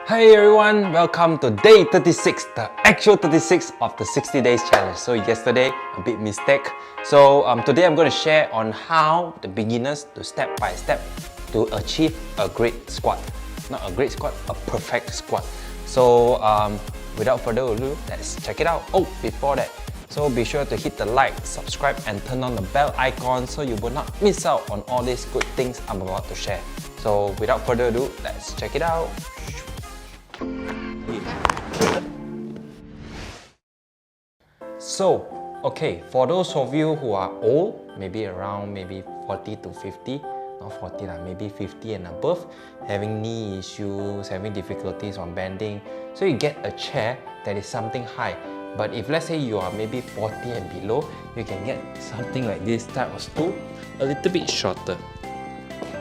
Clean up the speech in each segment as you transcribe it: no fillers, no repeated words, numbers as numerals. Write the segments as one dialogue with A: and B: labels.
A: Hey everyone, welcome to day 36, the actual 36 of the 60 days challenge. So yesterday, a bit mistake. So today I'm going to share on how the beginners do step by step to achieve a great squat. Not a great squat, a perfect squat. So without further ado, let's check it out. Oh, before that, so be sure to hit the like, subscribe and turn on the bell icon so you will not miss out on all these good things I'm about to share. So without further ado, let's check it out. So, okay, for those of you who are old, maybe around 40 to 50, not 40 lah, maybe 50 and above, having knee issues, having difficulties on bending, so you get a chair that is something high. But if let's say you are maybe 40 and below, you can get something like this type of stool, a little bit shorter.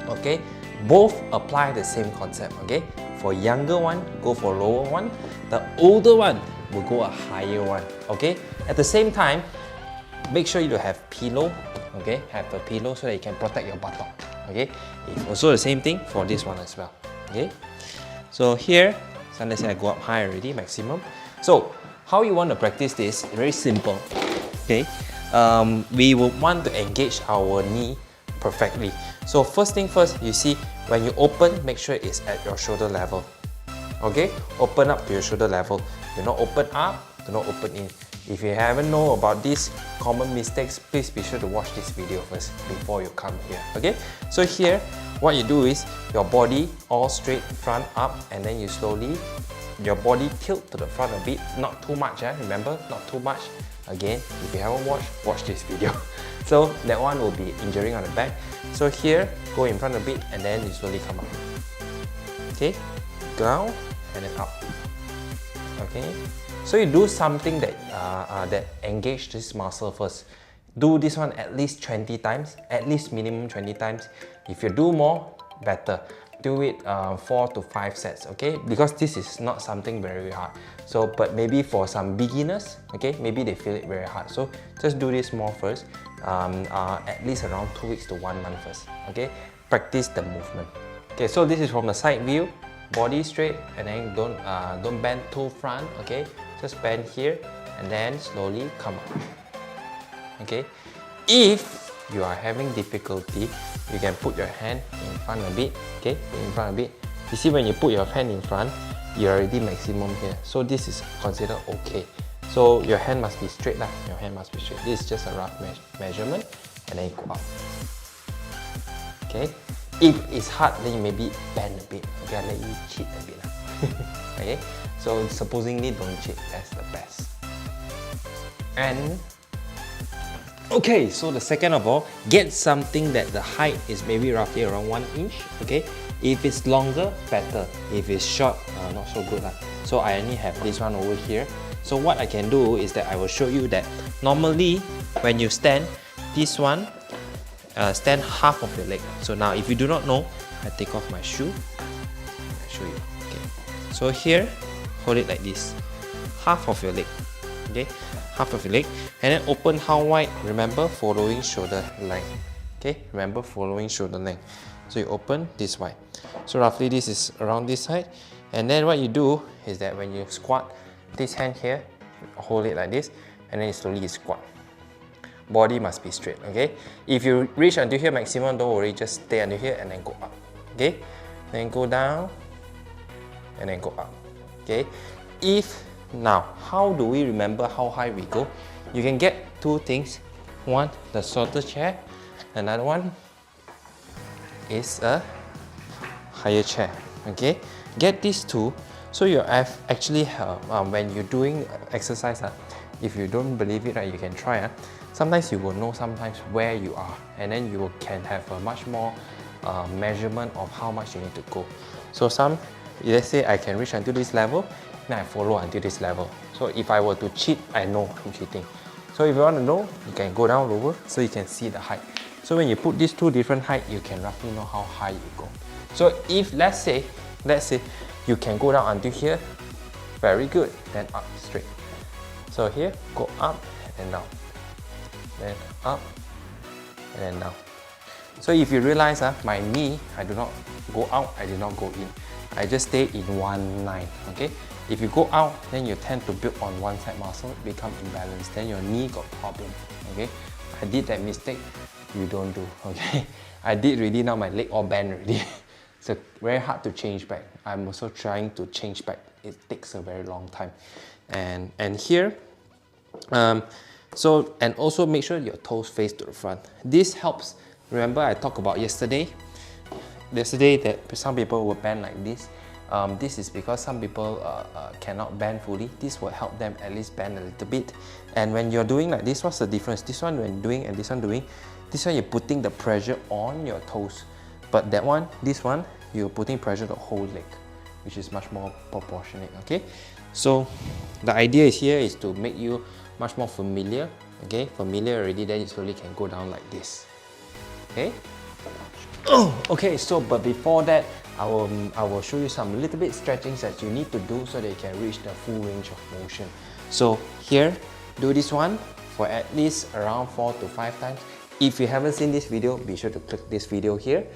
A: Okay, both apply the same concept. Okay, for younger one, go for lower one. The older one will go a higher one. Okay, at the same time, make sure you have pillow. Okay, have a pillow so that you can protect your buttock. Okay, also the same thing for this one as well. Okay, so here, so let's say I go up high already, maximum. So how you want to practice this? Very simple. Okay, we will want to engage our knee perfectly. So first thing first, you see when you open, make sure it's at your shoulder level. Okay, open up to your shoulder level. Do not open up, do not open in. If you haven't know about these common mistakes, please be sure to watch this video first before you come here. Okay, so here what you do is your body all straight front up, and then you slowly your body tilt to the front a bit, not too much, remember, not too much. Again, if you haven't watched, watch this video. So that one will be injuring on the back. So here, go in front a bit and then you slowly come up. Okay, down and then up. Okay, so you do something that that engage this muscle first. Do this one at least 20 times, at least minimum 20 times. If you do more, better. Do it 4 to 5 sets, okay? Because this is not something very hard. So, but maybe for some beginners, okay, maybe they feel it very hard. So just do this more first, at least around 2 weeks to 1 month first, okay? Practice the movement. Okay, so this is from the side view, body straight, and then don't bend too front, okay? Just bend here, and then slowly come up, okay? If you are having difficulty, you can put your hand in front a bit, okay? In front a bit. You see when you put your hand in front, you're already maximum here. So this is considered okay. So your hand must be straight lah. Your hand must be straight. This is just a rough measurement, and then you go up. Okay? If it's hard, then you maybe bend a bit. Okay, I'll let you cheat a bit lah. Okay? So supposingly don't cheat, that's the best. And okay, so the second of all, get something that the height is maybe roughly around 1 inch, okay? If it's longer, better. If it's short, not so good lah. So I only have this one over here. So what I can do is that I will show you that normally when you stand, this one, stand half of your leg. So now if you do not know, I take off my shoe, I'll show you. Okay. So here, hold it like this, half of your leg, okay? Half of your leg, and then open how wide? Remember, following shoulder length. Okay, remember following shoulder length. So you open this wide. So roughly this is around this side. And then what you do is that when you squat, this hand here, hold it like this, and then you slowly squat. Body must be straight, okay? If you reach until here maximum, don't worry, just stay until here and then go up. Okay? Then go down, and then go up. Okay? Now, how do we remember how high we go? You can get two things. One, the shorter chair. Another one is a higher chair. Okay, get these two. So you have actually when you're doing exercise, if you don't believe it, right, you can try. Sometimes you will know sometimes where you are, and then you can have a much more measurement of how much you need to go. So let's say I can reach until this level. Now I follow until this level. So if I were to cheat, I know I'm cheating. So if you want to know, you can go down lower so you can see the height. So when you put these two different height, you can roughly know how high you go. So if let's say you can go down until here, very good, then up straight. So here, go up and down, then up and then down. So if you realize my knee, I do not go out, I do not go in. I just stay in one line, okay? If you go out, then you tend to build on one side muscle, become imbalanced, then your knee got problem, okay? I did that mistake, you don't do, okay? I did really, now my leg all bent already. So very hard to change back. I'm also trying to change back. It takes a very long time. And here, and also make sure your toes face to the front. This helps. Remember I talked about yesterday that some people will bend like this. This is because some people cannot bend fully. This will help them at least bend a little bit. And when you're doing like this, what's the difference? This one when doing and this one doing, this one you're putting the pressure on your toes. But that one, this one, you're putting pressure the whole leg, which is much more proportionate, okay? So the idea is here is to make you much more familiar, okay? Familiar already, then you slowly can go down like this, okay? Oh, okay, so but before that, I will show you some little bit stretchings that you need to do so that you can reach the full range of motion. So here, do this one for at least around 4 to 5 times. If you haven't seen this video, be sure to click this video here.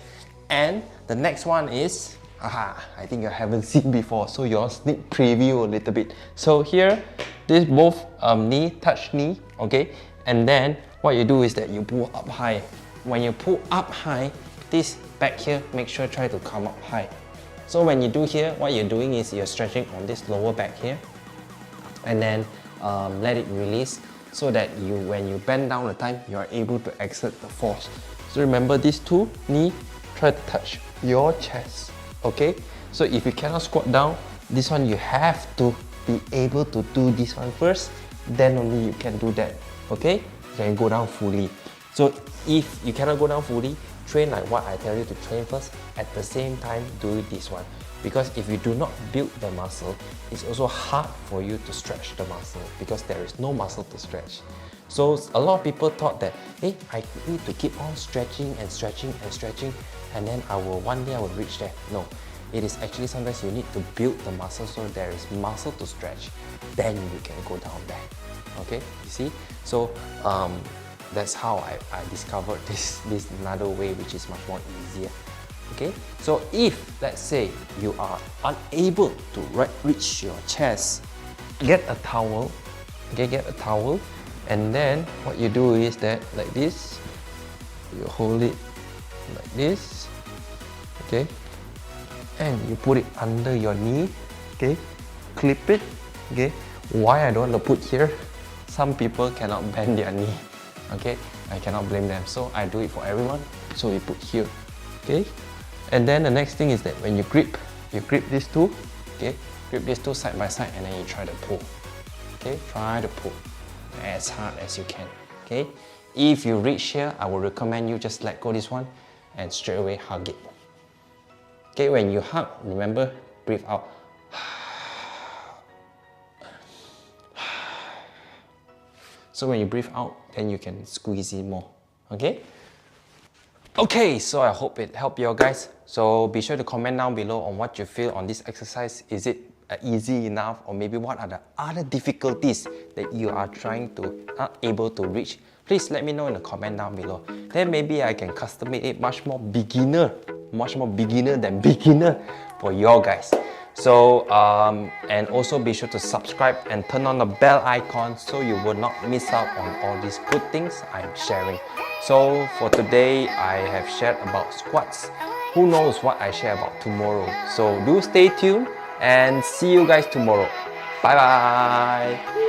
A: And the next one is, I think you haven't seen before, so your sneak preview a little bit. So here, this both knee touch knee, okay? And then what you do is that you pull up high. When you pull up high, this back here, make sure try to come up high. So when you do here, what you're doing is you're stretching on this lower back here, and then let it release so that when you bend down the time, you are able to exert the force. So remember these two, knee, try to touch your chest, okay? So if you cannot squat down, this one you have to be able to do this one first, then only you can do that, okay? You can go down fully. So if you cannot go down fully, train like what I tell you to train first, at the same time do this one. Because if you do not build the muscle, it's also hard for you to stretch the muscle because there is no muscle to stretch. So a lot of people thought that, hey, I need to keep on stretching and stretching and stretching, and then one day I will reach there. No, it is actually sometimes you need to build the muscle so there is muscle to stretch, then you can go down there, okay? You see? So that's how I discovered this another way which is much more easier. Okay, so if let's say you are unable to reach your chest, get a towel, okay, get a towel, and then what you do is that like this, you hold it like this, okay, and you put it under your knee, okay, clip it, okay. Why I don't want to put here? Some people cannot bend their knee, okay, I cannot blame them, so I do it for everyone. So we put here, okay. And then the next thing is that when you grip these two, okay, grip these two side by side, and then you try to pull, okay, try to pull as hard as you can, okay. If you reach here, I will recommend you just let go this one and straight away hug it, okay. When you hug, remember, breathe out. So when you breathe out, then you can squeeze it more, okay. Okay, so I hope it helped you guys. So be sure to comment down below on what you feel on this exercise. Is it easy enough, or maybe what are the other difficulties that you are not able to reach? Please let me know in the comment down below. Then maybe I can customize it much more beginner than beginner for your guys. So and also be sure to subscribe and turn on the bell icon so you will not miss out on all these good things I'm sharing. So for today, I have shared about squats. Who knows what I share about tomorrow? So do stay tuned and see you guys tomorrow. Bye bye.